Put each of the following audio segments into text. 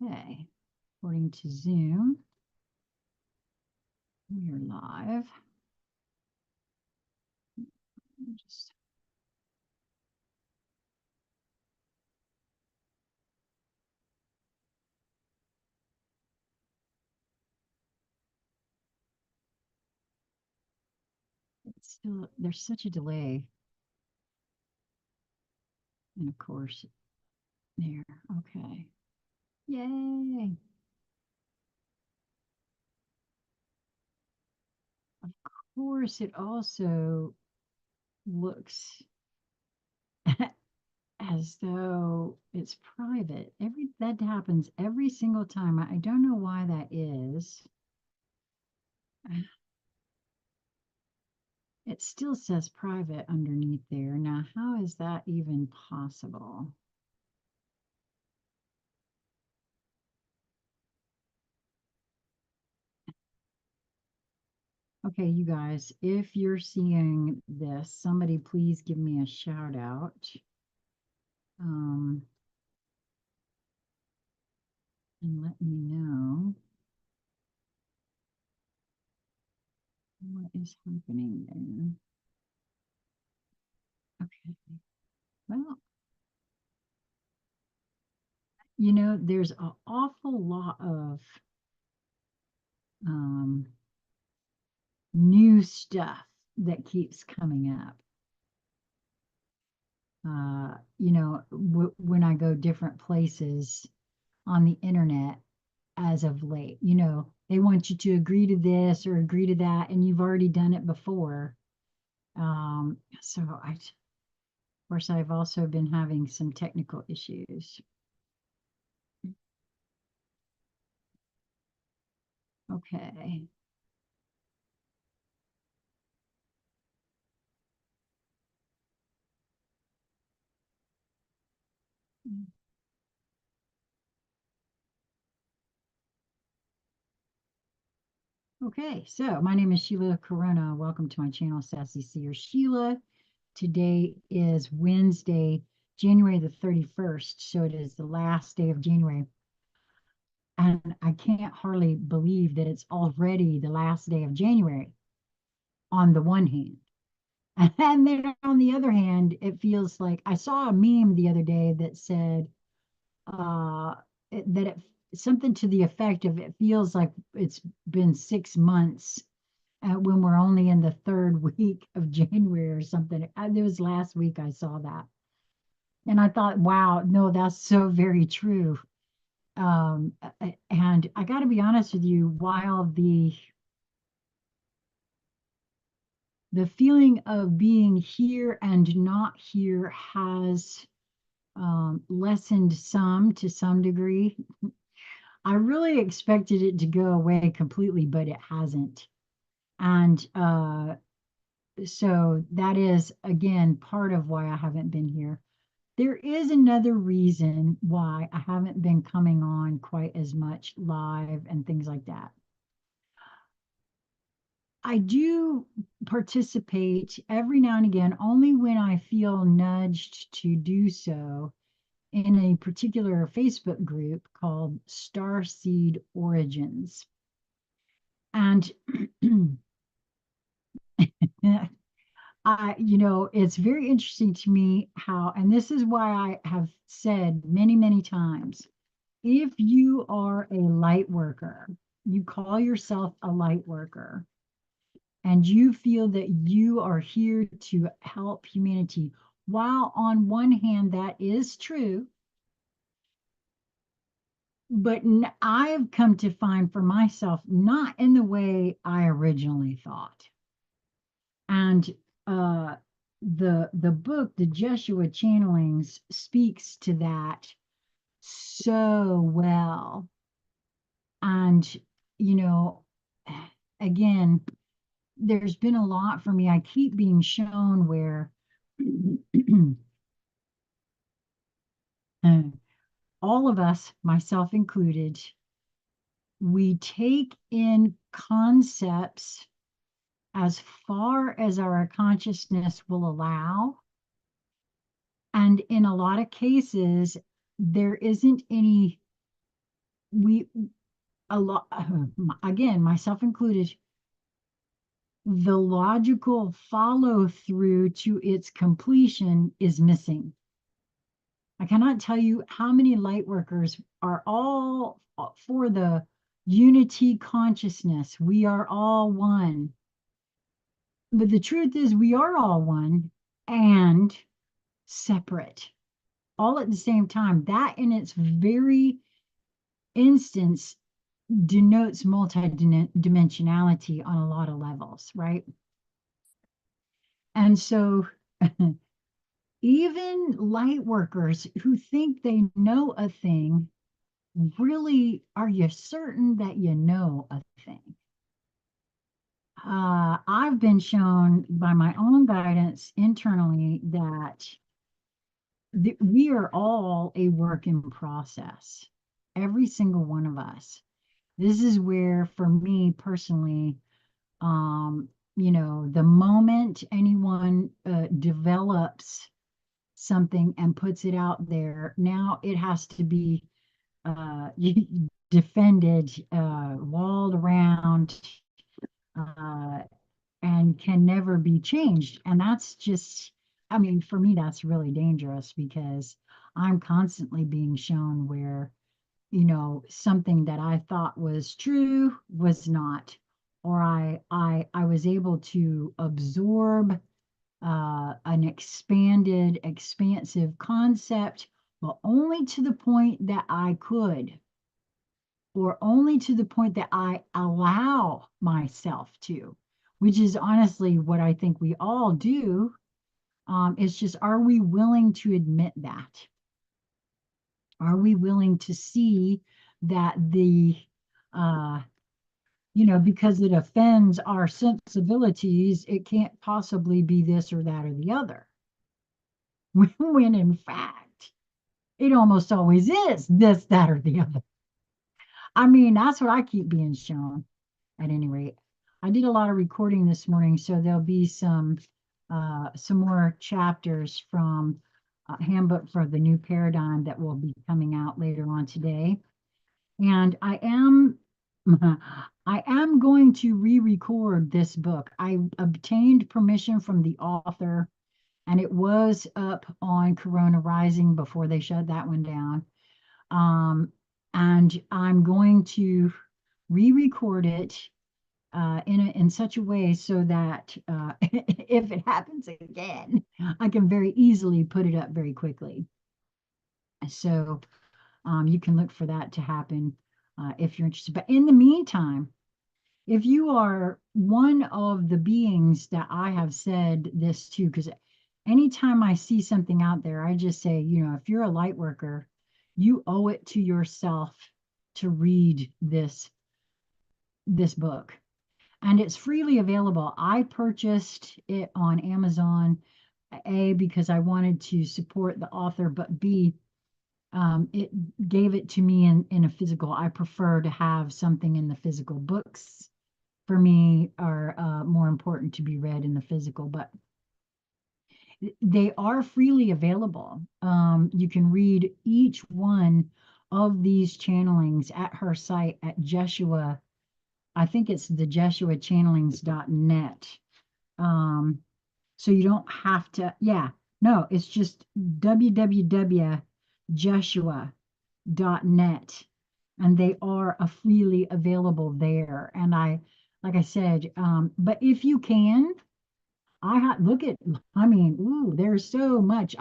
Okay, according to Zoom, we're live. Just it's still there's such a delay, and of course, there. Okay, yay! Of course, it also looks as though it's private. Every that happens every single time. I don't know why that is. It still says private underneath there. Now, how is that even possible? Okay, you guys, if you're seeing this, somebody please give me a shout out. Um, and let me know what is happening there. Okay. Well, there's an awful lot of um, new stuff that keeps coming up. When I go different places on the internet as of late, they want you to agree to this or agree to that, and you've already done it before. So of course, I've also been having some technical issues. Okay. Okay, so my name is Sheila Corona. Welcome to my channel, Sassy Seer Sheila. Today is Wednesday, January the 31st. So it is the last day of January. And I can't hardly believe that it's already the last day of January on the one hand. And then on the other hand, it feels like I saw a meme the other day that said that something to the effect of it feels like it's been 6 months when we're only in the third week of January or something. It was last week I saw that. And I thought, wow, no, that's so very true. And I got to be honest with you, while the feeling of being here and not here has lessened some to some degree, I really expected it to go away completely, but it hasn't. And so that is, again, part of why I haven't been here. There is another reason why I haven't been coming on quite as much live and things like that. I do participate every now and again, only when I feel nudged to do so, in a particular Facebook group called Starseed Origins. And it's very interesting to me how, and this is why I have said many, many times, if you are a light worker, you call yourself a light worker, and you feel that you are here to help humanity, while on one hand that is true, but I've come to find for myself not in the way I originally thought. And the book, the Jeshua Channelings, speaks to that so well. And you know, again, there's been a lot for me. I keep being shown where all of us, myself included, we take in concepts as far as our consciousness will allow. And in a lot of cases, there isn't any we, a lot, again, myself included, the logical follow through to its completion is missing. I cannot tell you how many light workers are all for the unity consciousness. We are all one. But the truth is, we are all one and separate, all at the same time. That in its very instance denotes multidimensionality on a lot of levels, right? And so even light workers who think they know a thing, really, are you certain that you know a thing? I've been shown by my own guidance internally that we are all a work in process, every single one of us. This is where, for me personally, um, the moment anyone develops something and puts it out there, now it has to be defended, walled around, uh, and can never be changed. And that's just, I mean, for me, that's really dangerous because I'm constantly being shown where, something that I thought was true was not, or I was able to absorb an expanded, expansive concept, but only to the point that I could, or only to the point that I allow myself to, which is honestly what I think we all do. It's just, are we willing to admit that? Are we willing to see that uh, because it offends our sensibilities, it can't possibly be this or that or the other? When in fact, it almost always is this, that, or the other. I mean, that's what I keep being shown at any rate. I did a lot of recording this morning, so there'll be some more chapters from Handbook for the New Paradigm that will be coming out later on today. And I am I am going to re-record this book. I obtained permission from the author, and it was up on Corona Rising before they shut that one down. And I'm going to re-record it in such a way so that if it happens again, I can very easily put it up very quickly. So you can look for that to happen if you're interested. But in the meantime, if you are one of the beings that I have said this to, because anytime I see something out there, I just say, if you're a light worker, you owe it to yourself to read this book. And it's freely available. I purchased it on Amazon, A, because I wanted to support the author, but B, it gave it to me in a physical. I prefer to have something in the physical. Books for me are more important to be read in the physical, but they are freely available. You can read each one of these channelings at her site at Jeshua. I think it's the JeshuaChannelings.net. So you don't have to, yeah, no, it's just www.jeshua.net. And they are freely available there. And like I said, but if you can, look at, I mean, ooh, there's so much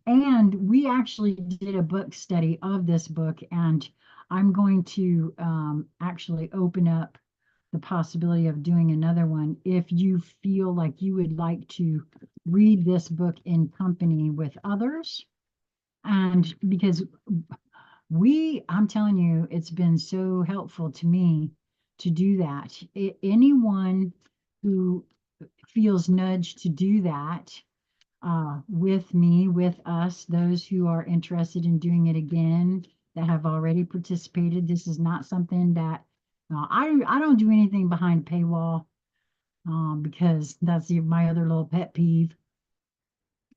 and we actually did a book study of this book, and I'm going to actually open up the possibility of doing another one if you feel like you would like to read this book in company with others. And because I'm telling you, it's been so helpful to me to do that. Anyone who feels nudged to do that with me, with us, those who are interested in doing it again, that have already participated. This is not something that I don't do anything behind a paywall because that's my other little pet peeve.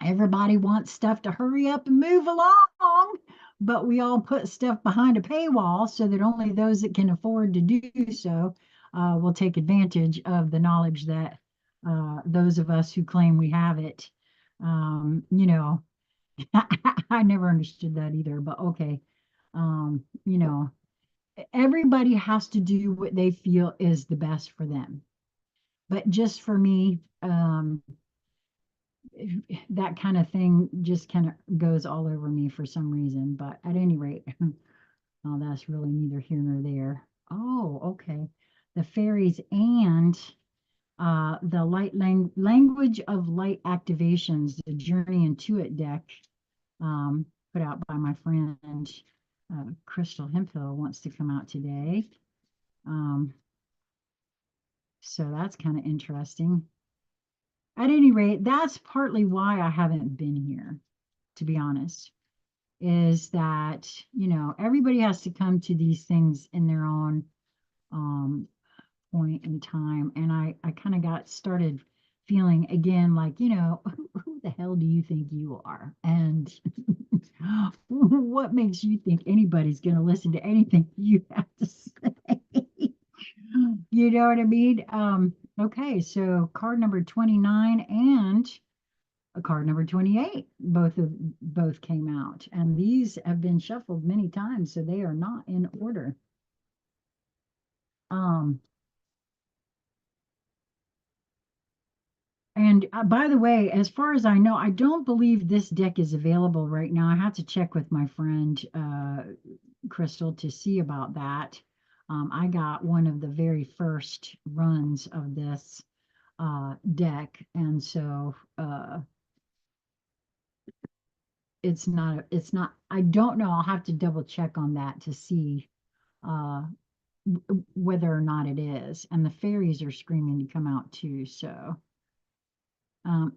Everybody wants stuff to hurry up and move along, but we all put stuff behind a paywall so that only those that can afford to do so will take advantage of the knowledge that those of us who claim we have it, you know, I never understood that either, but okay. You know, everybody has to do what they feel is the best for them. But just for me, that kind of thing just kind of goes all over me for some reason. But at any rate, oh, that's really neither here nor there. Oh, okay. The fairies and the language of light activations, the Journey into It deck, put out by my friend Crystal Hemphill, wants to come out today. So that's kind of interesting. At any rate, that's partly why I haven't been here, to be honest, is that, everybody has to come to these things in their own point in time. And I kind of got started feeling again like, who the hell do you think you are? And what makes you think anybody's going to listen to anything you have to say? You know what I mean? Okay, so card number 29 and card number 28 both came out, and these have been shuffled many times, so they are not in order. And by the way, as far as I know, I don't believe this deck is available right now. I have to check with my friend Crystal to see about that. I got one of the very first runs of this deck, and so it's not, I don't know. I'll have to double check on that to see uh, whether or not it is. And the fairies are screaming to come out too, so. I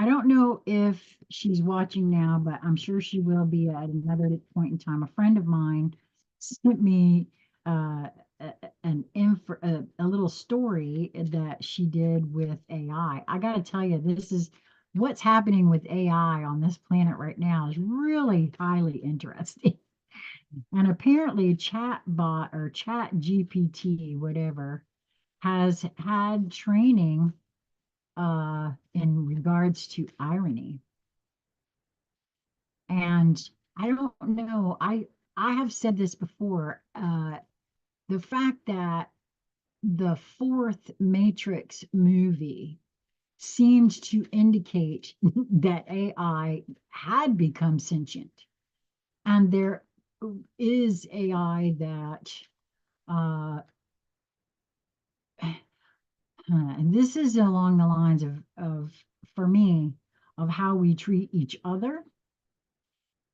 don't know if she's watching now, but I'm sure she will be at another point in time. A friend of mine sent me a little story that she did with AI. I got to tell you, this is what's happening with AI on this planet right now is really highly interesting. And apparently, chatbot or chat GPT, whatever, has had training in regards to irony. And I don't know, I have said this before. The fact that the fourth Matrix movie seemed to indicate that AI had become sentient. And there is AI that and this is along the lines of for me, of how we treat each other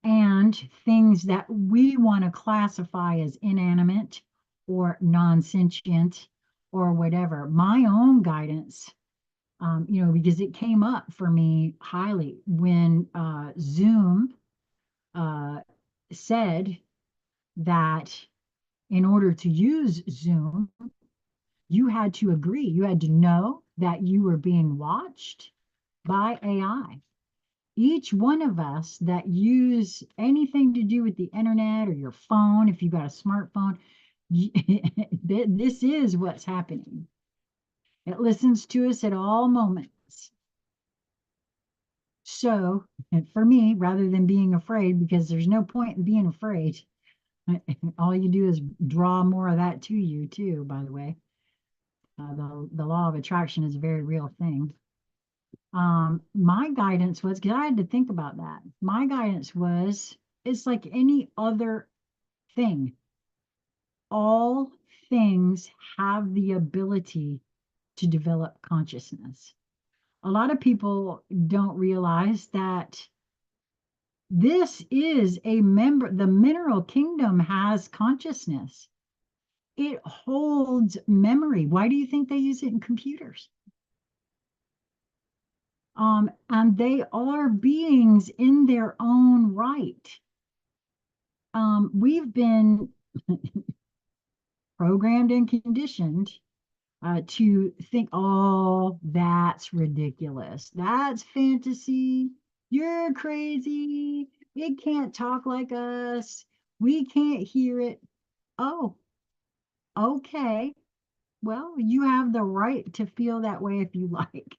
and things that we want to classify as inanimate or non-sentient or whatever. My own guidance, because it came up for me highly when Zoom said that in order to use Zoom, you had to agree, you had to know that you were being watched by AI. Each one of us that use anything to do with the internet or your phone, if you've got a smartphone, this is what's happening. It listens to us at all moments. So for me, rather than being afraid, because there's no point in being afraid, all you do is draw more of that to you too, by the way. The law of attraction is a very real thing. My guidance was, because I had to think about that. My guidance was, it's like any other thing. All things have the ability to develop consciousness. A lot of people don't realize that this is a member, the mineral kingdom has consciousness. It holds memory. Why do you think they use it in computers? And they are beings in their own right. We've been programmed and conditioned to think, oh, that's ridiculous. That's fantasy. You're crazy. It can't talk like us. We can't hear it. Oh, okay. Well, you have the right to feel that way if you like.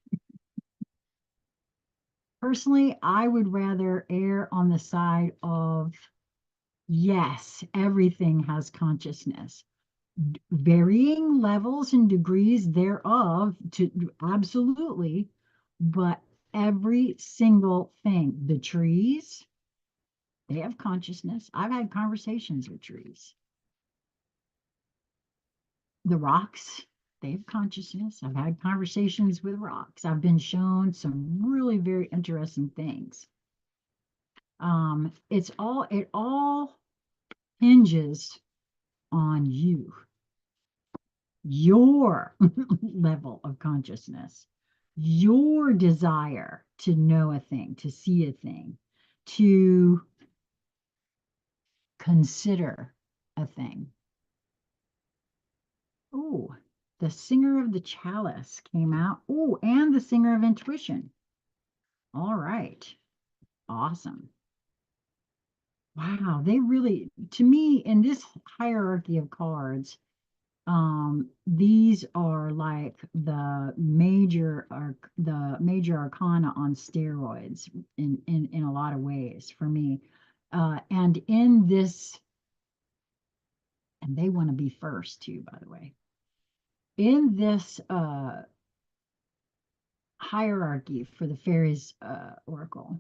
Personally, I would rather err on the side of yes, everything has consciousness, varying levels and degrees thereof, to absolutely, but every single thing, the trees, they have consciousness. I've had conversations with trees. The rocks, they have consciousness. I've had conversations with rocks. I've been shown some really very interesting things. It all hinges on you, your level of consciousness, your desire to know a thing, to see a thing, to consider a thing. Oh, the singer of the chalice came out. Oh, and the singer of intuition. All right. Awesome. Wow. They really, to me, in this hierarchy of cards, these are like the major arcana on steroids in a lot of ways for me. And in this, and they want to be first too, by the way. In this hierarchy for the fairies oracle,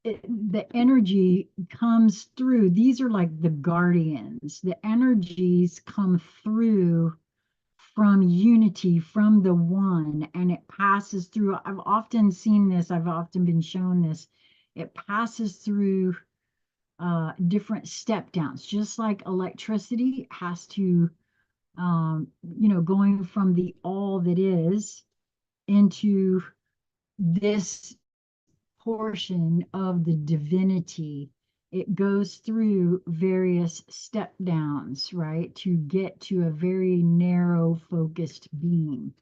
the energy comes through. These are like the guardians. The energies come through from unity, from the one, and it passes through. I've often seen this, I've often been shown this. It passes through different step downs, just like electricity has to, going from the all that is into this portion of the divinity. It goes through various step downs, right, to get to a very narrow focused being.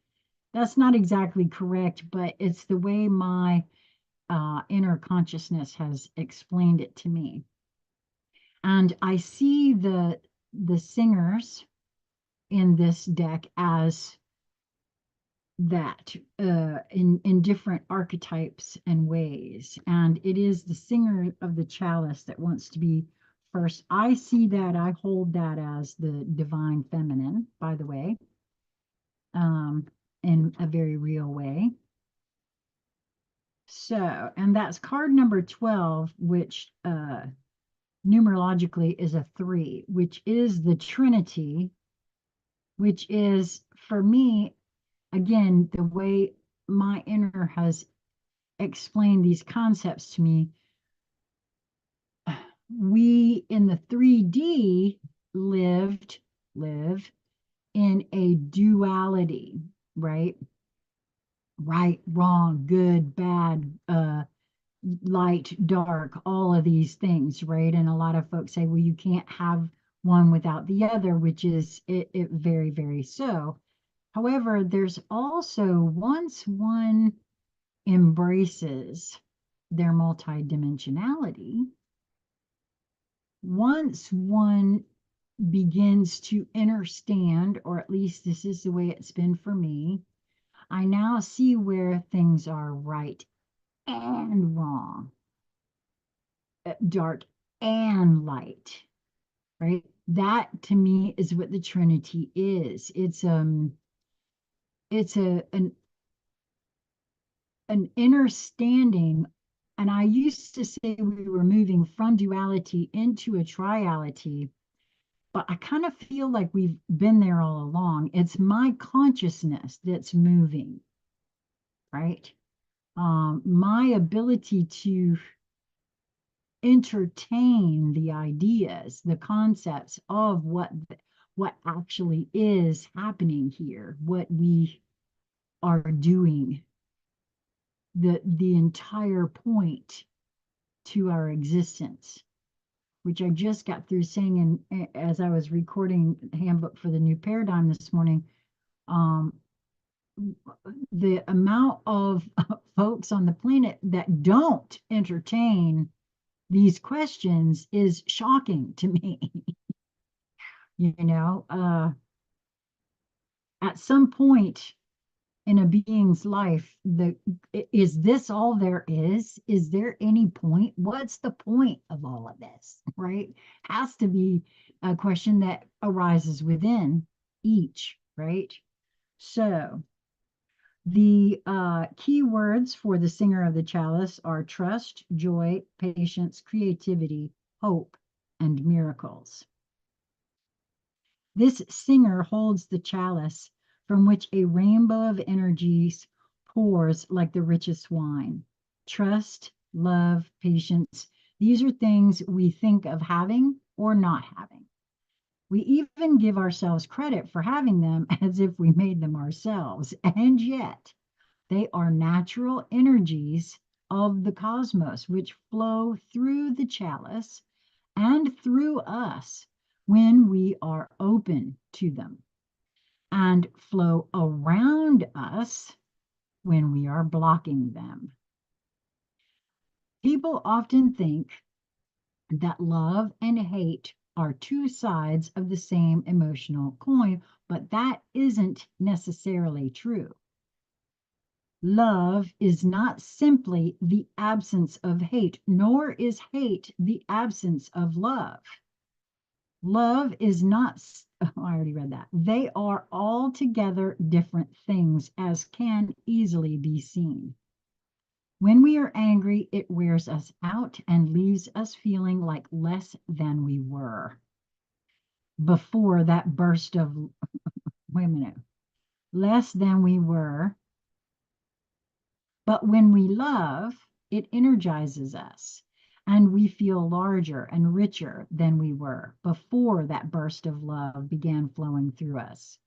That's not exactly correct, but it's the way my inner consciousness has explained it to me. And I see the singers in this deck as that in different archetypes and ways. And it is the singer of the chalice that wants to be first. I see that, I hold that as the divine feminine, by the way, in a very real way. So, and that's card number 12, which numerologically is a 3, which is the Trinity, which is, for me, again, the way my inner has explained these concepts to me. We in the 3D live in a duality, right? Right, wrong, good, bad, light, dark, all of these things, right? And a lot of folks say, well, you can't have one without the other, which is it very, very so. However, there's also, once one embraces their multidimensionality, once one begins to understand, or at least this is the way it's been for me, I now see where things are right and wrong, dark and light, right? That to me is what the Trinity is. It's an understanding. And I used to say we were moving from duality into a triality, but I kind of feel like we've been there all along. It's my consciousness that's moving, right? My ability to entertain the ideas, the concepts of what actually is happening here, what we are doing, the entire point to our existence, which I just got through saying as I was recording the handbook for the new paradigm this morning, um, the amount of folks on the planet that don't entertain these questions is shocking to me. You know, at some point in a being's life, is this all there is? Is there any point? What's the point of all of this? Right? Has to be a question that arises within each, right? So the key words for the singer of the chalice are trust, joy, patience, creativity, hope, and miracles. This singer holds the chalice from which a rainbow of energies pours like the richest wine. Trust, love, patience, these are things we think of having or not having. We even give ourselves credit for having them as if we made them ourselves, and yet they are natural energies of the cosmos which flow through the chalice and through us when we are open to them, and flow around us when we are blocking them. People often think that love and hate are two sides of the same emotional coin, but that isn't necessarily true. Love is not simply the absence of hate, nor is hate the absence of love. Love is not, oh, I already read that. They are altogether different things, as can easily be seen. When we are angry, it wears us out and leaves us feeling like less than we were before that burst of, wait a minute, less than we were. But when we love, it energizes us and we feel larger and richer than we were before that burst of love began flowing through us.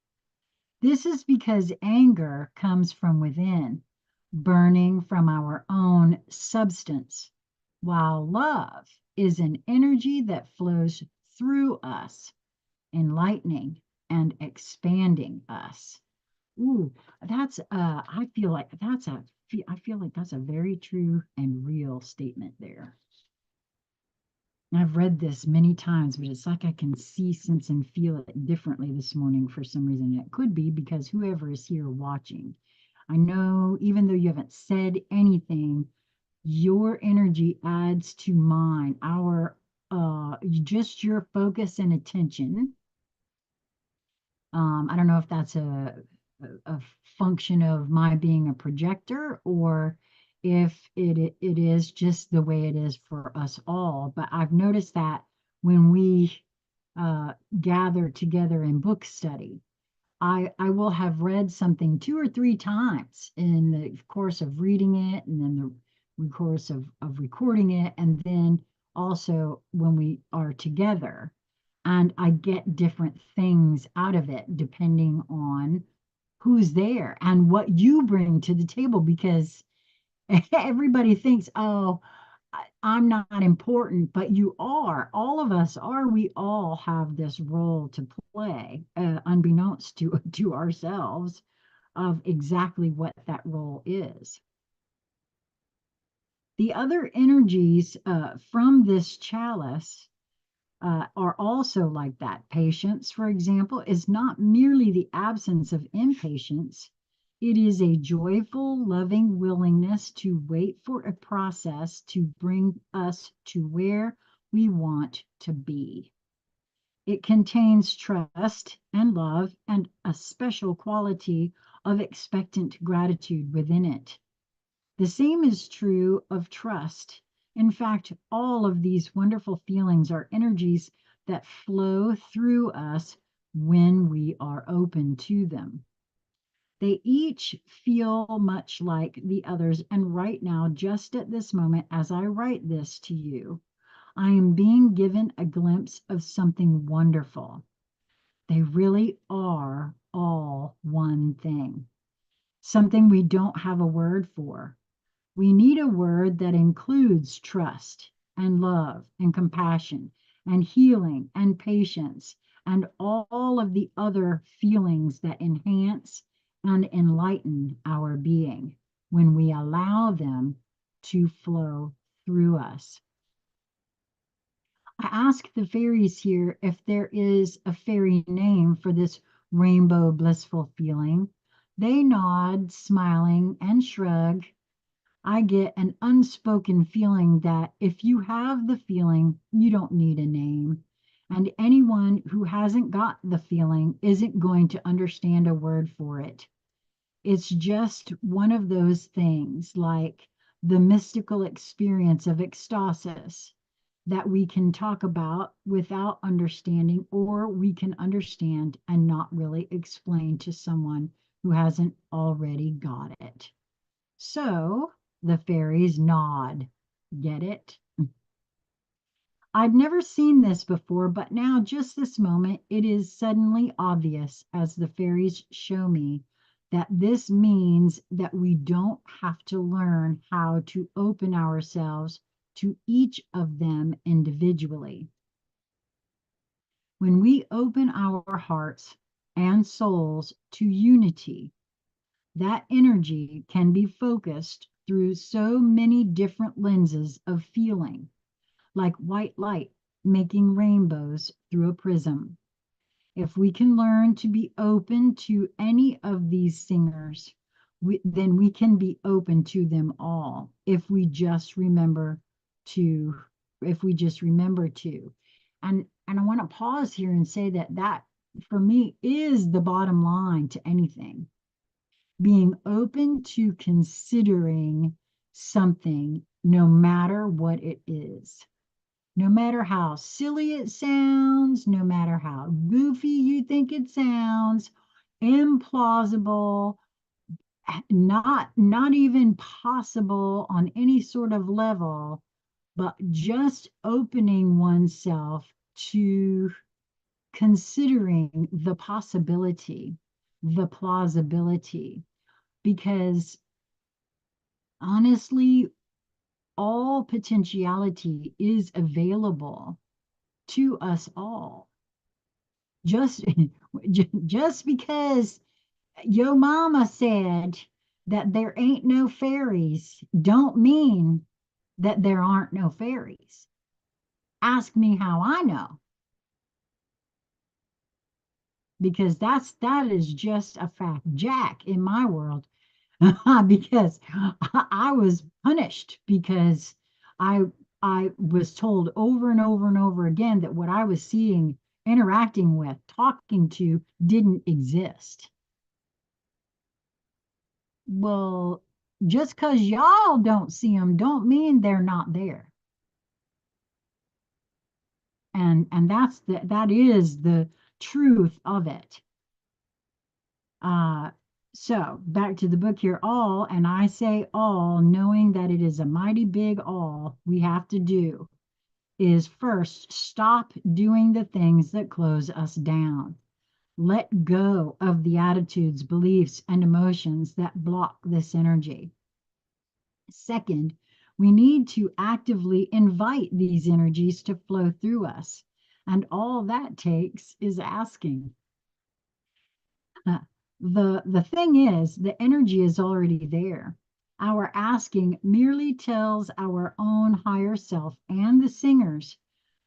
This is because anger comes from within, burning from our own substance, while love is an energy that flows through us, enlightening and expanding us. Ooh, that's I feel like that's a very true and real statement there. I've read this many times, but it's like I can see, sense, and feel it differently this morning for some reason. It could be because whoever is here watching, I know even though you haven't said anything, your energy adds to mine. Our just your focus and attention. I don't know if that's a function of my being a projector or if it is just the way it is for us all. But I've noticed that when we gather together in book study, I will have read something two or three times in the course of reading it, and then the course of recording it, and then also when we are together. And I get different things out of it depending on who's there and what you bring to the table, because everybody thinks, oh, I'm not important, but you are. All of us are. We all have this role to play, unbeknownst to ourselves, of exactly what that role is. The other energies from this chalice are also like that. Patience, for example, is not merely the absence of impatience. It is a joyful, loving willingness to wait for a process to bring us to where we want to be. It contains trust and love and a special quality of expectant gratitude within it. The same is true of trust. In fact, all of these wonderful feelings are energies that flow through us when we are open to them. They each feel much like the others, and right now, just at this moment, as I write this to you, I am being given a glimpse of something wonderful. They really are all one thing, something we don't have a word for. We need a word that includes trust and love and compassion and healing and patience and all of the other feelings that enhance and enlighten our being when we allow them to flow through us. I ask the fairies here if there is a fairy name for this rainbow blissful feeling. They nod, smiling, and shrug. I get an unspoken feeling that if you have the feeling, you don't need a name. And anyone who hasn't got the feeling isn't going to understand a word for it. It's just one of those things like the mystical experience of ecstasis that we can talk about without understanding, or we can understand and not really explain to someone who hasn't already got it. So the fairies nod. Get it? I'd never seen this before, but now, just this moment, it is suddenly obvious as the fairies show me that this means that we don't have to learn how to open ourselves to each of them individually. When we open our hearts and souls to unity, that energy can be focused through so many different lenses of feeling, like white light making rainbows through a prism. If we can learn to be open to any of these singers, then we can be open to them all to, if we just remember to. And I want to pause here and say that for me is the bottom line to anything. Being open to considering something, no matter what it is. No matter how silly it sounds, no matter how goofy you think it sounds, implausible, not even possible on any sort of level, but just opening oneself to considering the possibility, the plausibility, because honestly, all potentiality is available to us all. Just, just because your mama said that there ain't no fairies, don't mean that there aren't no fairies. Ask me how I know, because that is just a fact, Jack, in my world. Because I was punished because I I was told over and over and over again that what I was seeing, interacting with, talking to didn't exist. Well, just because y'all don't see them don't mean they're not there. And that is the truth of it. Uh, so back to the book here, all, and I say all, knowing that it is a mighty big all we have to do is first stop doing the things that close us down. Let go of the attitudes, beliefs, and emotions that block this energy. Second, we need to actively invite these energies to flow through us. And all that takes is asking. The thing is, the energy is already there. Our asking merely tells our own higher self and the singers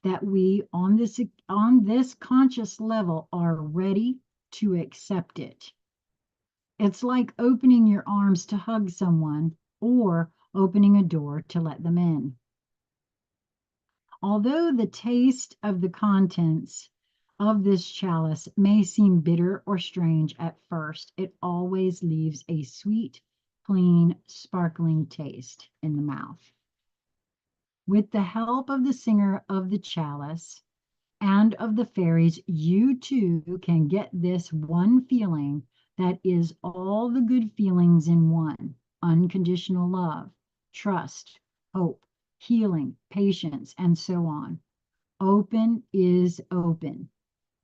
that we on this conscious level are ready to accept it. It's like opening your arms to hug someone or opening a door to let them in. Although the taste of the contents of this chalice may seem bitter or strange at first, it always leaves a sweet, clean, sparkling taste in the mouth. With the help of the singer of the chalice and of the fairies, you too can get this one feeling that is all the good feelings in one: unconditional love, trust, hope, healing, patience, and so on. Open is open.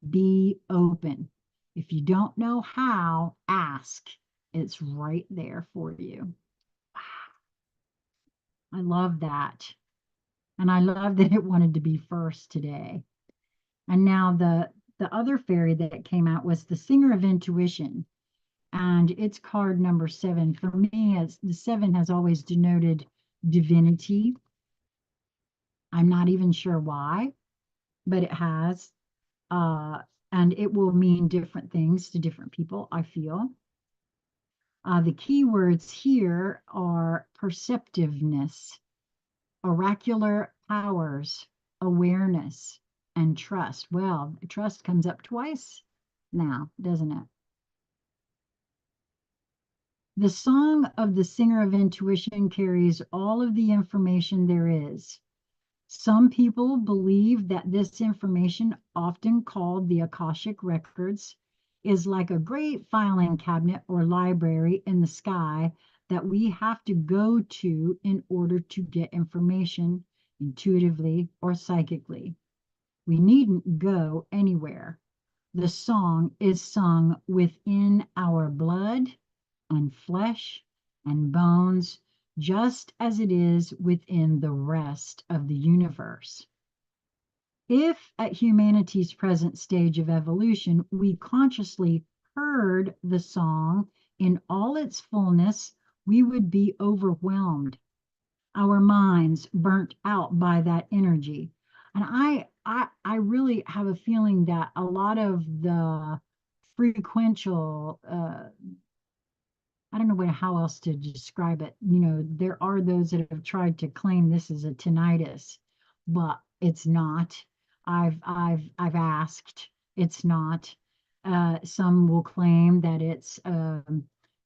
Be open. If you don't know how, ask. It's right there for you. I love that. And I love that it wanted to be first today. And now the other fairy that came out was the Singer of Intuition, and it's card number 7. For me, it's the 7 has always denoted divinity. I'm not even sure why, but it has. Uh, and it will mean different things to different people, I feel. The key words here are perceptiveness, oracular powers, awareness, and trust. Well, trust comes up twice now, doesn't it? The song of the Singer of Intuition carries all of the information there is. Some people believe that this information, often called the Akashic Records, is like a great filing cabinet or library in the sky that we have to go to in order to get information intuitively or psychically. We needn't go anywhere. The song is sung within our blood and flesh and bones, just as it is within the rest of the universe. If at humanity's present stage of evolution we consciously heard the song in all its fullness, we would be overwhelmed, our minds burnt out by that energy. And I really have a feeling that a lot of the frequential I don't know how else to describe it. There are those that have tried to claim this is a tinnitus, but it's not. I've asked. It's not. Some will claim that it's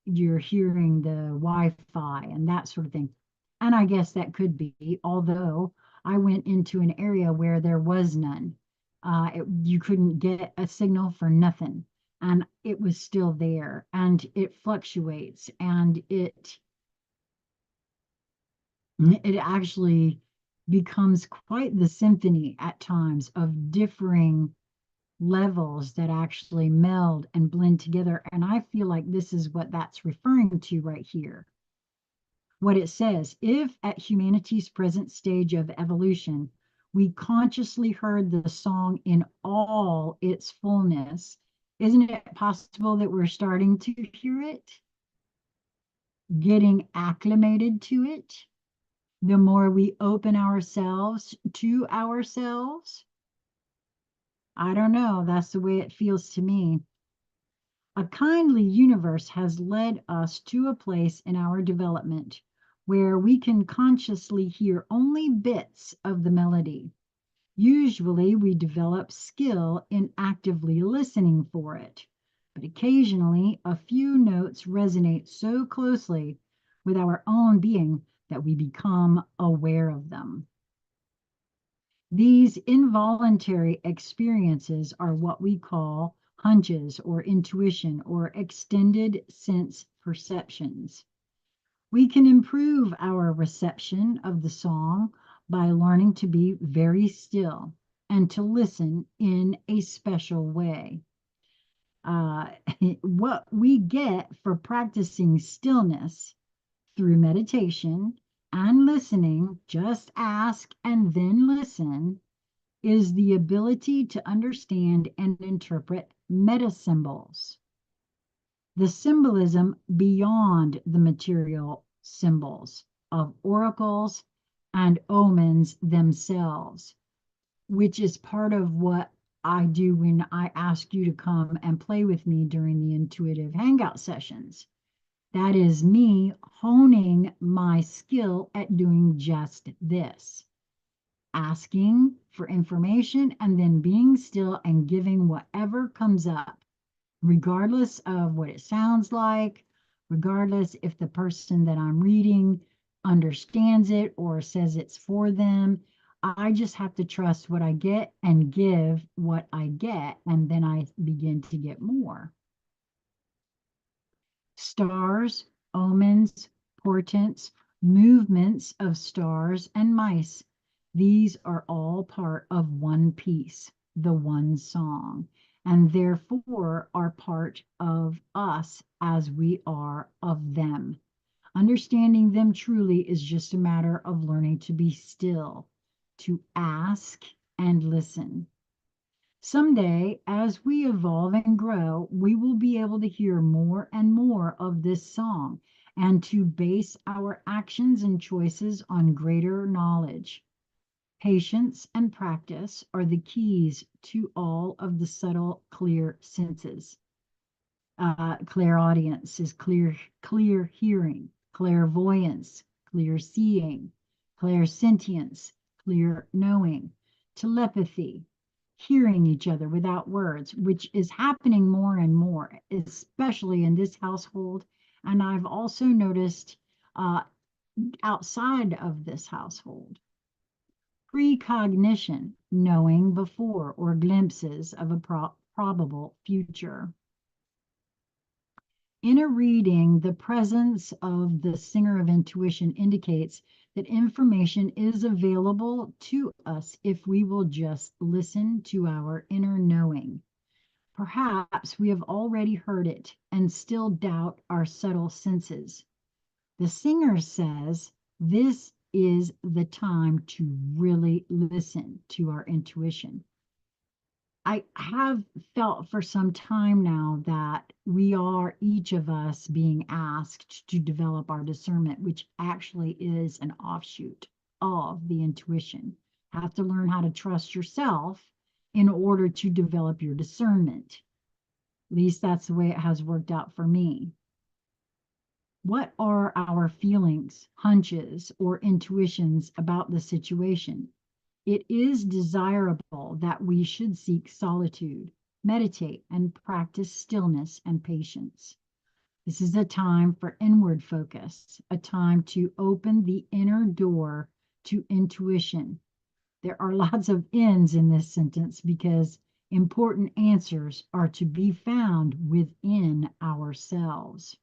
you're hearing the Wi-Fi and that sort of thing. And I guess that could be, although I went into an area where there was none. You couldn't get a signal for nothing, and it was still there, and it fluctuates, and it actually becomes quite the symphony at times of differing levels that actually meld and blend together. And I feel like this is what that's referring to right here. What it says: if at humanity's present stage of evolution we consciously heard the song in all its fullness, isn't it possible that we're starting to hear it, getting acclimated to it? The more we open ourselves to ourselves, I don't know, that's the way it feels to me. A kindly universe has led us to a place in our development where we can consciously hear only bits of the melody. Usually, we develop skill in actively listening for it, but occasionally a few notes resonate so closely with our own being that we become aware of them. These involuntary experiences are what we call hunches or intuition or extended sense perceptions. We can improve our reception of the song by learning to be very still and to listen in a special way. Uh, what we get for practicing stillness through meditation and listening, just ask and then listen, is the ability to understand and interpret meta symbols, the symbolism beyond the material symbols of oracles and omens themselves, which is part of what I do when I ask you to come and play with me during the Intuitive Hangout Sessions. That is me honing my skill at doing just this: asking for information and then being still and giving whatever comes up, regardless of what it sounds like, regardless if the person that I'm reading understands it or says it's for them. I just have to trust what I get and give what I get, and then I begin to get more. Stars, omens, portents, movements of stars and mice. These are all part of one piece, the one song, and therefore are part of us as we are of them. Understanding them truly is just a matter of learning to be still. to ask and listen. Someday, as we evolve and grow, we will be able to hear more and more of this song and to base our actions and choices on greater knowledge. Patience and practice are the keys to all of the subtle, clear senses. Clairaudience is clear hearing, clairvoyance, clear seeing, clairsentience, clear knowing, telepathy, hearing each other without words, which is happening more and more, especially in this household. And I've also noticed uh, outside of this household. Precognition, knowing before or glimpses of a probable future. In a reading, the presence of the singer of intuition indicates that information is available to us if we will just listen to our inner knowing. Perhaps we have already heard it and still doubt our subtle senses. The singer says this is the time to really listen to our intuition. I have felt for some time now that we are each of us being asked to develop our discernment, which actually is an offshoot of the intuition. Have to learn how to trust yourself in order to develop your discernment. At least that's the way it has worked out for me. What are our feelings, hunches, or intuitions about the situation? It is desirable that we should seek solitude, meditate, and practice stillness and patience. This is a time for inward focus, a time to open the inner door to intuition. There are lots of ends in this sentence because important answers are to be found within ourselves.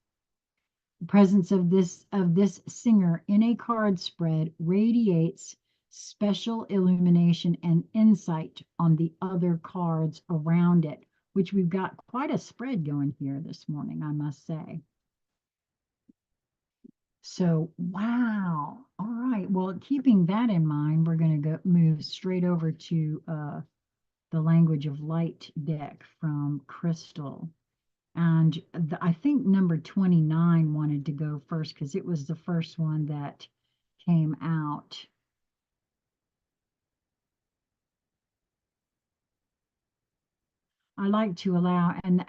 The presence of this singer in a card spread radiates special illumination and insight on the other cards around it, which we've got quite a spread going here this morning, I must say. So, wow. All right. Well, keeping that in mind, we're going to move straight over to the Language of Light deck from Crystal. And I think number 29 wanted to go first because it was the first one that came out. I like to allow, and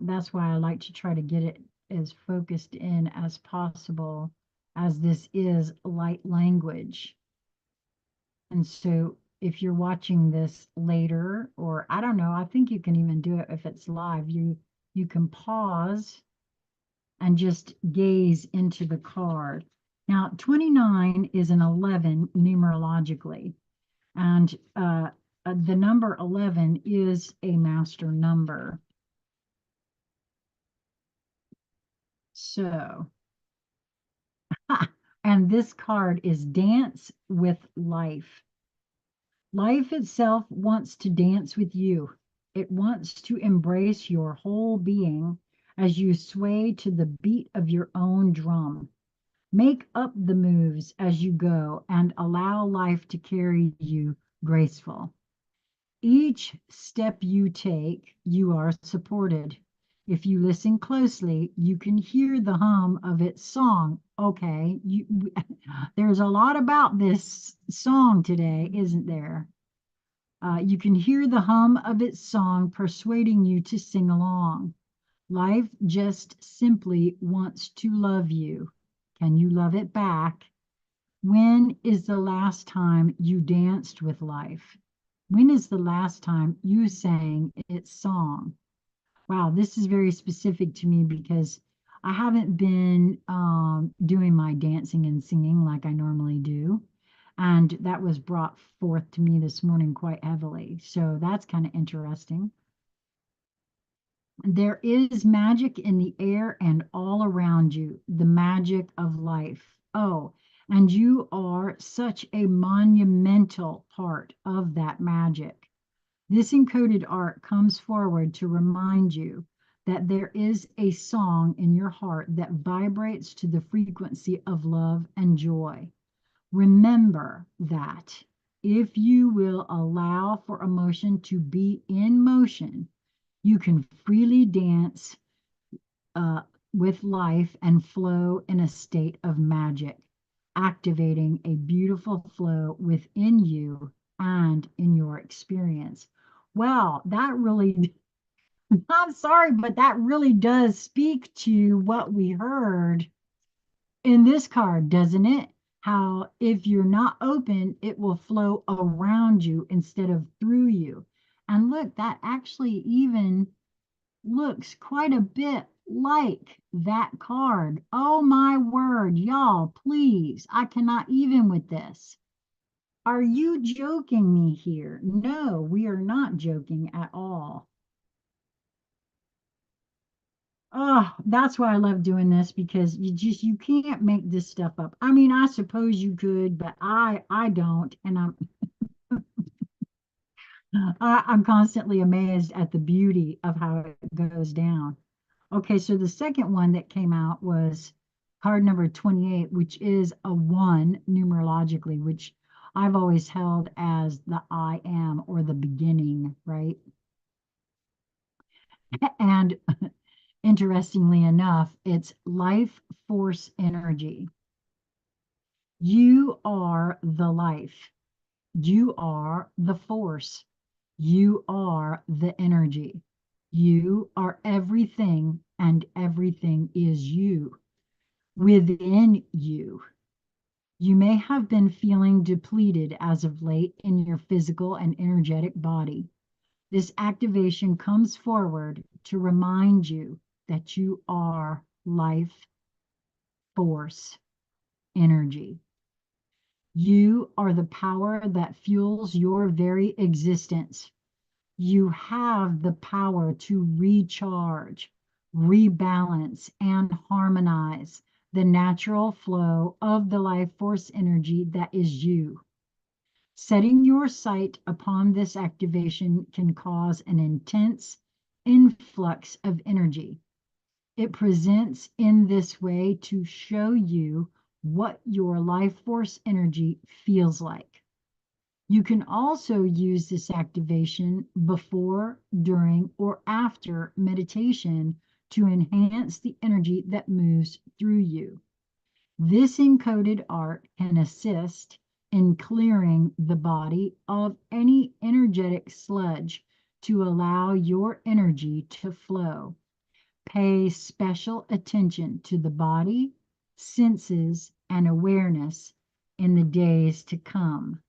that's why I like to try to get it as focused in as possible, as this is light language. And so if you're watching this later, or I don't know, I think you can even do it if it's live. You can pause and just gaze into the card. Now, 29 is an 11 numerologically, and the number 11 is a master number. So, and this card is Dance with Life. Life itself wants to dance with you. It wants to embrace your whole being as you sway to the beat of your own drum. Make up the moves as you go and allow life to carry you graceful. Each step you take, you are supported. If you listen closely, you can hear the hum of its song. Okay, there's a lot about this song today, isn't there? You can hear the hum of its song persuading you to sing along. Life just simply wants to love you. Can you love it back? When is the last time you danced with life? When is the last time you sang its song? Wow, this is very specific to me because I haven't been doing my dancing and singing like I normally do. And that was brought forth to me this morning quite heavily. So that's kind of interesting. There is magic in the air and all around you, the magic of life. Oh, and you are such a monumental part of that magic. This encoded art comes forward to remind you that there is a song in your heart that vibrates to the frequency of love and joy. Remember that. If you will allow for emotion to be in motion, you can freely dance uh, with life and flow in a state of magic, activating a beautiful flow within you and in your experience. Well, that really, I'm sorry, but that really does speak to what we heard in this card, doesn't it? How if you're not open, it will flow around you instead of through you. And look, that actually even looks quite a bit like that card. Oh my word, y'all, please. I cannot even with this. Are you joking me here? No, we are not joking at all. Oh, that's why I love doing this because you can't make this stuff up. I mean, I suppose you could, but I don't, and I'm constantly amazed at the beauty of how it goes down. Okay, so the second one that came out was card number 28, which is a one numerologically, which I've always held as the I am or the beginning, right? And interestingly enough, it's life force energy. You are the life. You are the force. You are the energy. You are everything, and everything is you. Within you, you may have been feeling depleted as of late in your physical and energetic body. This activation comes forward to remind you that you are life force energy. You are the power that fuels your very existence. You have the power to recharge, rebalance, and harmonize the natural flow of the life force energy that is you. Setting your sight upon this activation can cause an intense influx of energy. It presents in this way to show you what your life force energy feels like. You can also use this activation before, during, or after meditation to enhance the energy that moves through you. This encoded art can assist in clearing the body of any energetic sludge to allow your energy to flow. Pay special attention to the body, senses, and awareness in the days to come.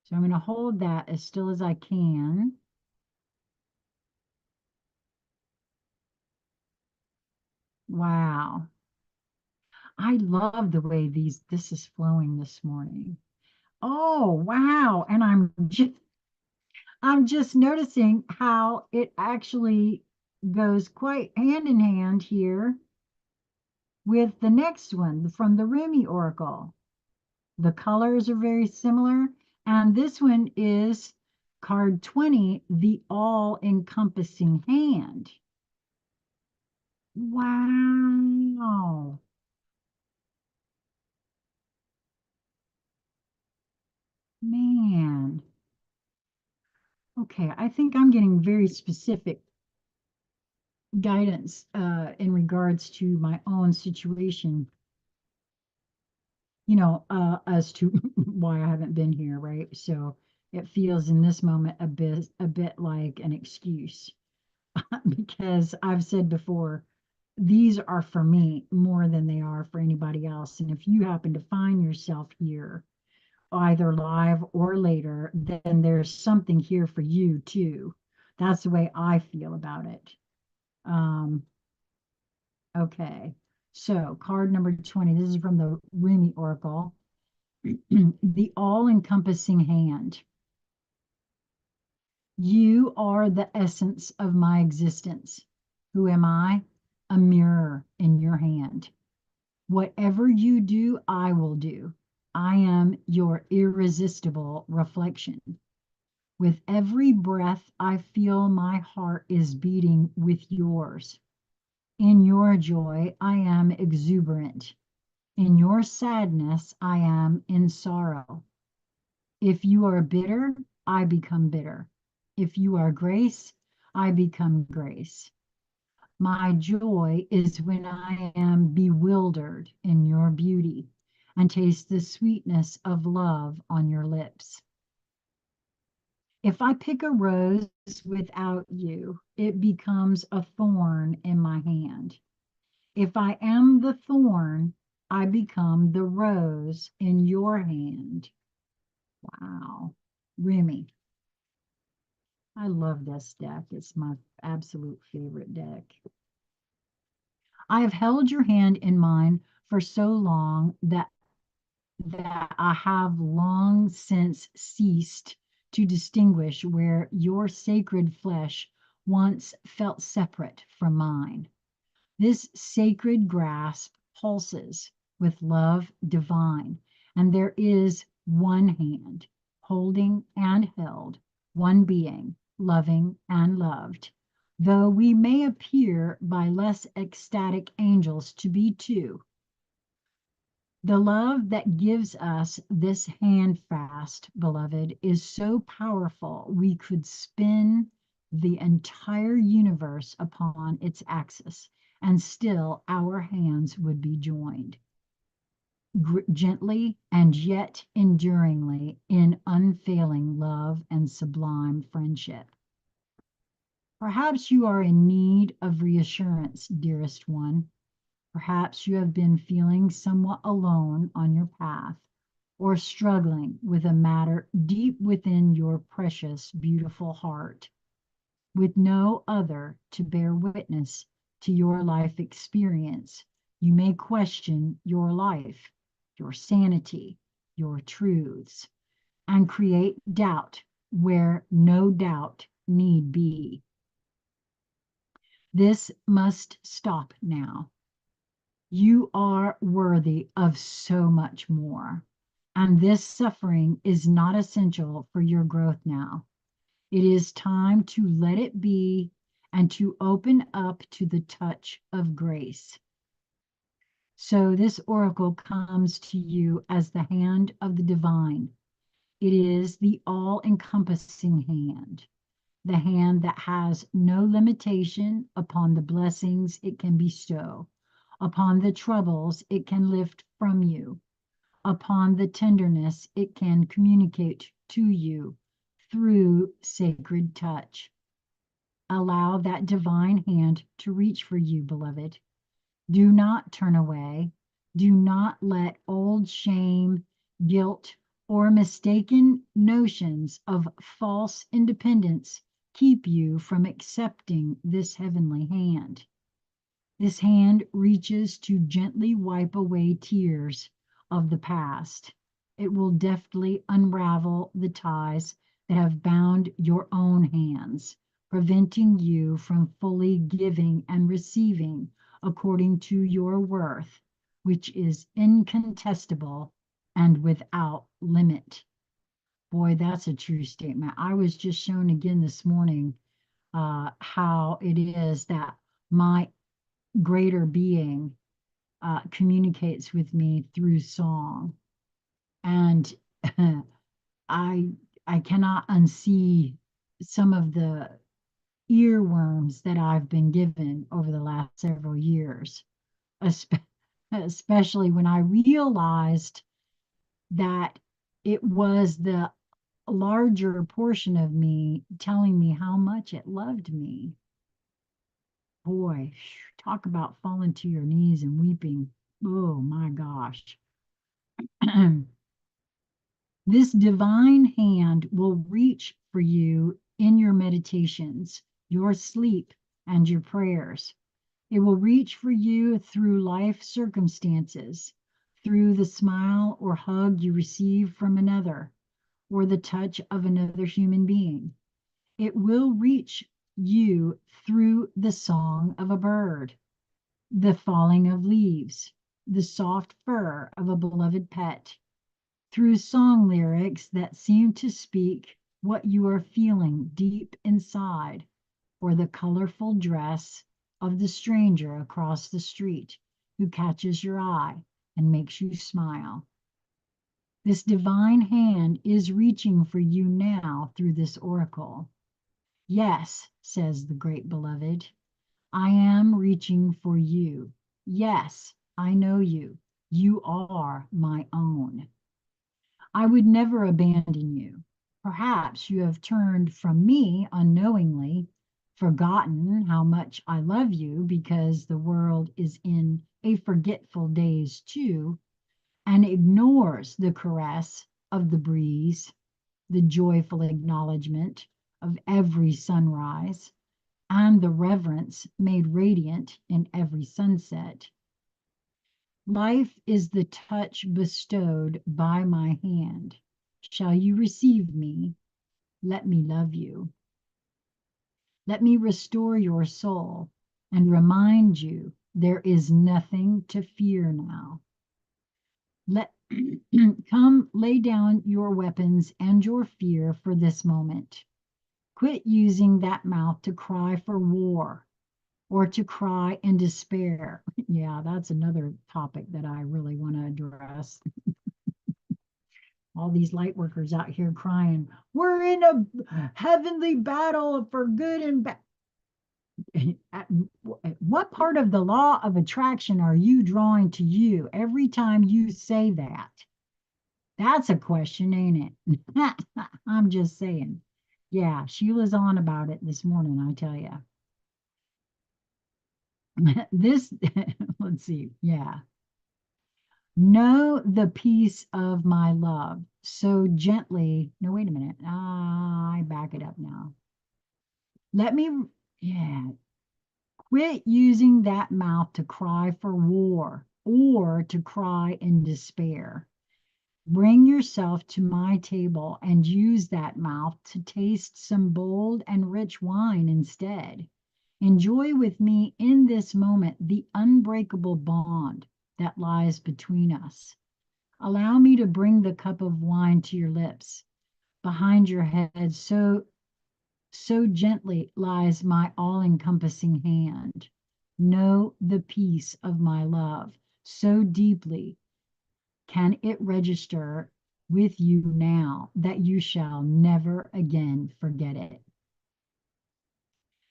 So I'm going to hold that as still as I can. Wow. I love the way this is flowing this morning. Oh, wow. And I'm just noticing how it actually goes quite hand in hand here with the next one from the Rumi Oracle. The colors are very similar. And this one is card 20, the all-encompassing hand. Wow. Man. Okay, I think I'm getting very specific guidance in regards to my own situation, as to why I haven't been here, right? So it feels in this moment a bit like an excuse because I've said before, these are for me more than they are for anybody else. And if you happen to find yourself here, either live or later, then there's something here for you too. That's the way I feel about it. Um, okay. So card number 20, this is from the Rumi Oracle. The all-encompassing hand. You are the essence of my existence. Who am I? A mirror in your hand. Whatever you do, I will do. I am your irresistible reflection. With every breath, I feel my heart is beating with yours. In your joy, I am exuberant. In your sadness, I am in sorrow. If you are bitter, I become bitter. If you are grace, I become grace. My joy is when I am bewildered in your beauty and taste the sweetness of love on your lips. If I pick a rose without you, it becomes a thorn in my hand. If I am the thorn, I become the rose in your hand. Wow. Remy. I love this deck. It's my absolute favorite deck. I have held your hand in mine for so long that I have long since ceased to distinguish where your sacred flesh once felt separate from mine. This sacred grasp pulses with love divine, and there is one hand holding and held, one being loving and loved. Though we may appear by less ecstatic angels to be two, the love that gives us this hand fast, beloved, is so powerful we could spin the entire universe upon its axis, and still our hands would be joined gently and yet enduringly in unfailing love and sublime friendship. Perhaps you are in need of reassurance, dearest one. Perhaps you have been feeling somewhat alone on your path, or struggling with a matter deep within your precious, beautiful heart, with no other to bear witness to your life experience. You may question your life, your sanity, your truths, and create doubt where no doubt need be. This must stop now. You are worthy of so much more. And this suffering is not essential for your growth now. It is time to let it be and to open up to the touch of grace. So this oracle comes to you as the hand of the divine. It is the all-encompassing hand, the hand that has no limitation upon the blessings it can bestow, upon the troubles it can lift from you, upon the tenderness it can communicate to you through sacred touch. Allow that divine hand to reach for you, beloved. Do not turn away. Do not let old shame, guilt, or mistaken notions of false independence keep you from accepting this heavenly hand. This hand reaches to gently wipe away tears of the past. It will deftly unravel the ties that have bound your own hands, preventing you from fully giving and receiving according to your worth, which is incontestable and without limit. Boy, that's a true statement. I was just shown again this morning how it is that my greater being communicates with me through song. And I I cannot unsee some of the earworms that I've been given over the last several years, especially when I realized that it was the larger portion of me telling me how much it loved me. Boy, talk about falling to your knees and weeping. Oh my gosh. This divine hand will reach for you in your meditations, your sleep, and your prayers. It will reach for you through life circumstances, through the smile or hug you receive from another, or the touch of another human being. It will reach you through the song of a bird, the falling of leaves, the soft fur of a beloved pet, through song lyrics that seem to speak what you are feeling deep inside, or the colorful dress of the stranger across the street who catches your eye and makes you smile. This divine hand is reaching for you now through this oracle. Yes, says the great beloved, I am reaching for you. Yes, I know you. You are my own. I would never abandon you. Perhaps you have turned from me unknowingly, forgotten how much I love you because the world is in a forgetful daze too, and ignores the caress of the breeze, the joyful acknowledgement of every sunrise, and the reverence made radiant in every sunset. Life is the touch bestowed by my hand. Shall you receive me? Let me love you. Let me restore your soul and remind you there is nothing to fear now. Let come lay down your weapons and your fear for this moment. Quit using that mouth to cry for war or to cry in despair. Yeah, that's another topic that I really want to address. All these light workers out here crying, we're in a heavenly battle for good and bad. What part of the law of attraction are you drawing to you every time you say that? That's a question, ain't it? I'm just saying. Yeah, Sheila's on about it this morning, I tell you. This, let's see. Yeah. Know the peace of my love so gently. No, wait a minute. I back it up now. Let me, yeah, quit using that mouth to cry for war or to cry in despair. Bring yourself to my table and use that mouth to taste some bold and rich wine instead. Enjoy with me in this moment the unbreakable bond that lies between us. Allow me to bring the cup of wine to your lips. Behind your head, so gently lies my all-encompassing hand. Know the peace of my love. So deeply can it register with you now that you shall never again forget it.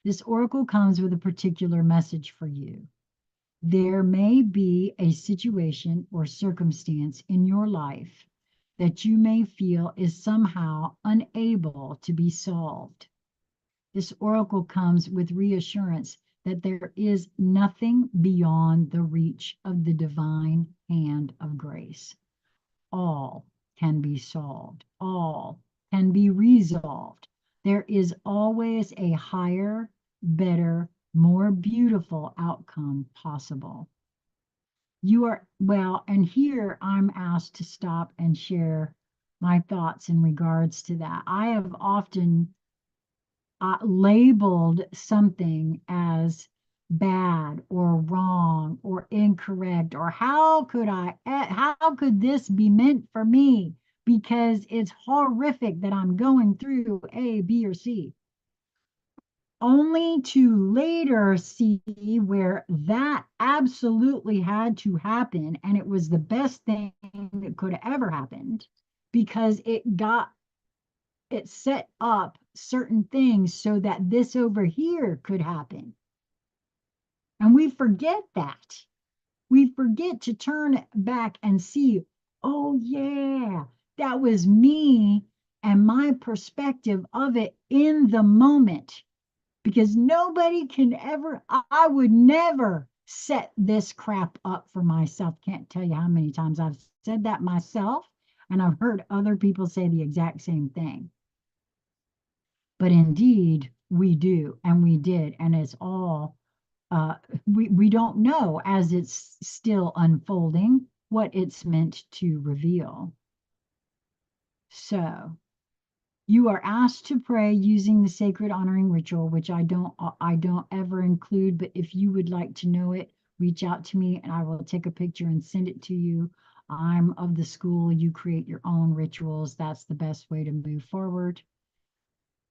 This oracle comes with a particular message for you. There may be a situation or circumstance in your life that you may feel is somehow unable to be solved. This oracle comes with reassurance that there is nothing beyond the reach of the divine hand of grace. All can be solved. All can be resolved. There is always a higher, better, more beautiful outcome possible. You are, well, and here I'm asked to stop and share my thoughts in regards to that. I have often labeled something as bad or wrong or incorrect, or how could this be meant for me because it's horrific that I'm going through A, B, or C, only to later see where that absolutely had to happen and it was the best thing that could have ever happened because it set up certain things so that this over here could happen. And we forget that. We forget to turn back and see, oh, yeah, that was me and my perspective of it in the moment. Because nobody can ever, I would never set this crap up for myself. Can't tell you how many times I've said that myself, and I've heard other people say the exact same thing. But indeed, we do, and we did, and it's all, we don't know as it's still unfolding what it's meant to reveal. So you are asked to pray using the sacred honoring ritual, which I don't ever include, but if you would like to know it, reach out to me and I will take a picture and send it to you. I'm of the school, you create your own rituals. That's the best way to move forward.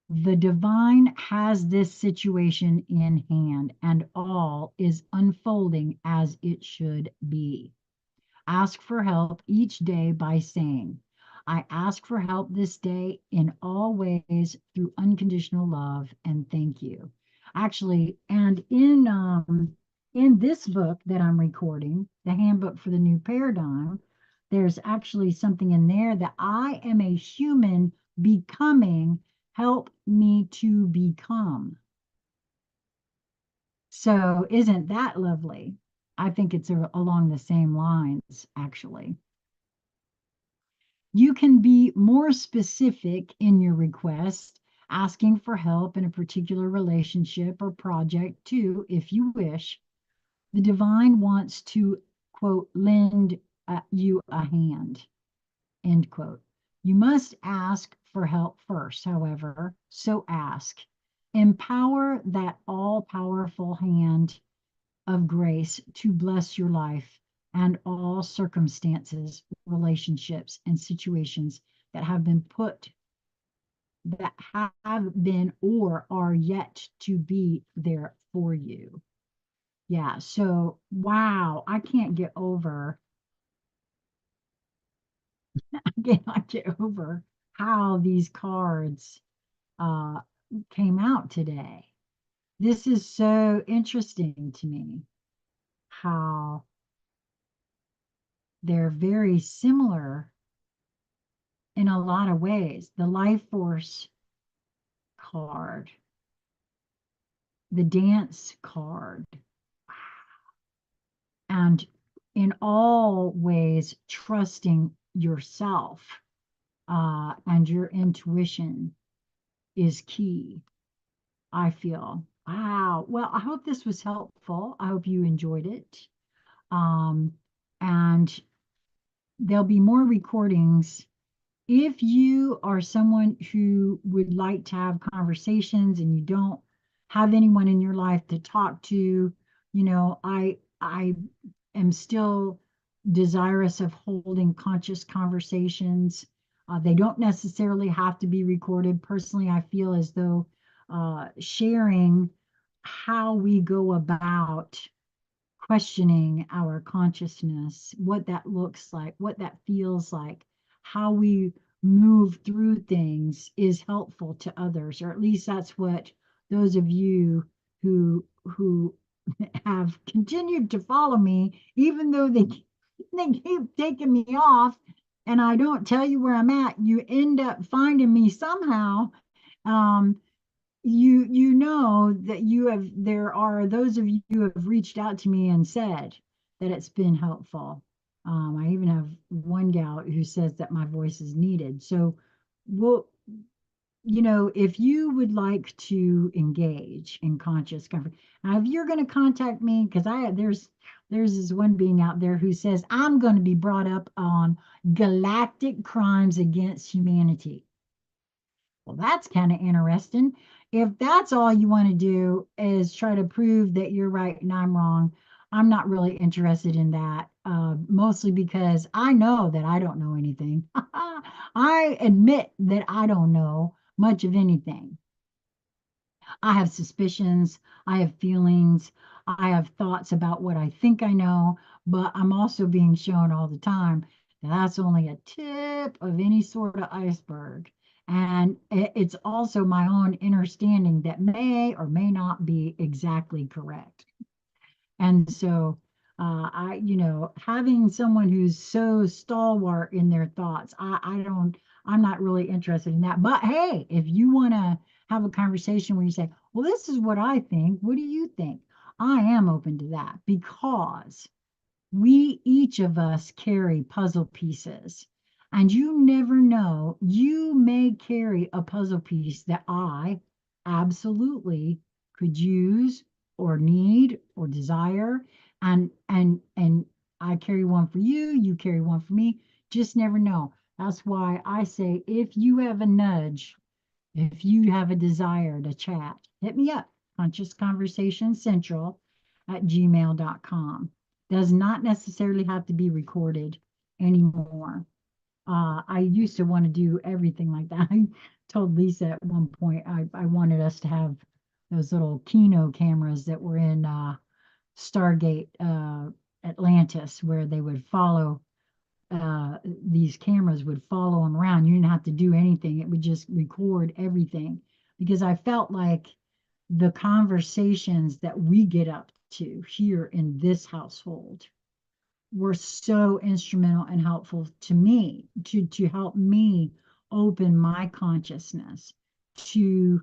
The divine has this situation in hand, and all is unfolding as it should be. Ask for help each day by saying, I ask for help this day in all ways through unconditional love and thank you. Actually, and in this book that I'm recording, the Handbook for the New Paradigm, there's actually something in there that I am a human becoming, help me to become. So isn't that lovely? I think it's along the same lines, actually. You can be more specific in your request, asking for help in a particular relationship or project too, if you wish. The divine wants to, quote, lend you a hand, end quote. You must ask for help first, however, so ask. Empower that all powerful hand of grace to bless your life and all circumstances, relationships, and situations that have been or are yet to be there for you. Yeah, so wow, I can't get over, I cannot get over how these cards uh, came out today. This is so interesting to me how they're very similar in a lot of ways. The life force card, the dance card, and in all ways, trusting yourself and your intuition is key, I feel. Wow. Well, I hope this was helpful. I hope you enjoyed it. Um, and there'll be more recordings. If you are someone who would like to have conversations and you don't have anyone in your life to talk to, I am still desirous of holding conscious conversations. They don't necessarily have to be recorded. Personally, I feel as though sharing how we go about questioning our consciousness, what that looks like, what that feels like, how we move through things is helpful to others, or at least that's what those of you who have continued to follow me, even though they keep taking me off and I don't tell you where I'm at, you end up finding me somehow. Um, you know that there are those of you who have reached out to me and said that it's been helpful. I even have one gal who says that my voice is needed. So we'll, if you would like to engage in conscious comfort, now if you're going to contact me, because there's this one being out there who says I'm going to be brought up on galactic crimes against humanity. Well, that's kind of interesting. If that's all you want to do is try to prove that you're right and I'm wrong, I'm not really interested in that, mostly because I know that I don't know anything. I admit that I don't know much of anything. I have suspicions, I have feelings, I have thoughts about what I think I know, but I'm also being shown all the time that that's only a tip of any sort of iceberg. And it's also my own understanding that may or may not be exactly correct. And so, having someone who's so stalwart in their thoughts, I'm not really interested in that. But hey, if you want to have a conversation where you say, well, this is what I think, what do you think? I am open to that because we, each of us, carry puzzle pieces. And you never know, you may carry a puzzle piece that I absolutely could use or need or desire. And I carry one for you, you carry one for me. Just never know. That's why I say if you have a nudge, if you have a desire to chat, hit me up, Conscious Conversation Central at gmail.com. Does not necessarily have to be recorded anymore. I used to want to do everything like that. I told Lisa at one point I wanted us to have those little Kino cameras that were in Stargate Atlantis, where they would follow these cameras would follow them around. You didn't have to do anything. It would just record everything because I felt like the conversations that we get up to here in this household were so instrumental and helpful to me to help me open my consciousness to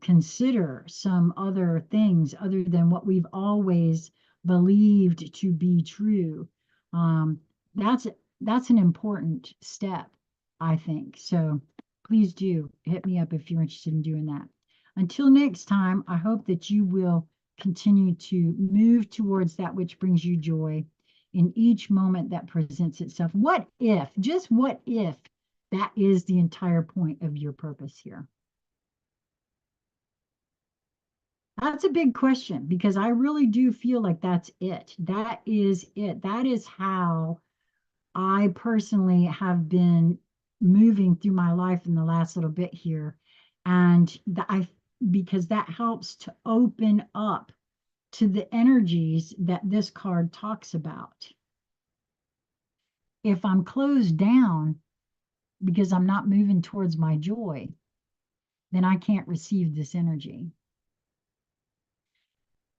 consider some other things other than what we've always believed to be true. um, that's that's an important step, I think. So please do hit me up if you're interested in doing that. Until next time, I hope that you will continue to move towards that which brings you joy in each moment that presents itself. What if, just what if, that is the entire point of your purpose here? That's a big question because I really do feel like that's it. That is it. That is how I personally have been moving through my life in the last little bit here. And because that helps to open up to the energies that this card talks about. If I'm closed down because I'm not moving towards my joy, then I can't receive this energy.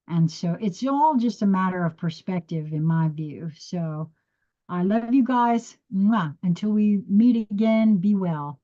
And so it's all just a matter of perspective, in my view. So I love you guys. Mwah. Until we meet again, be well.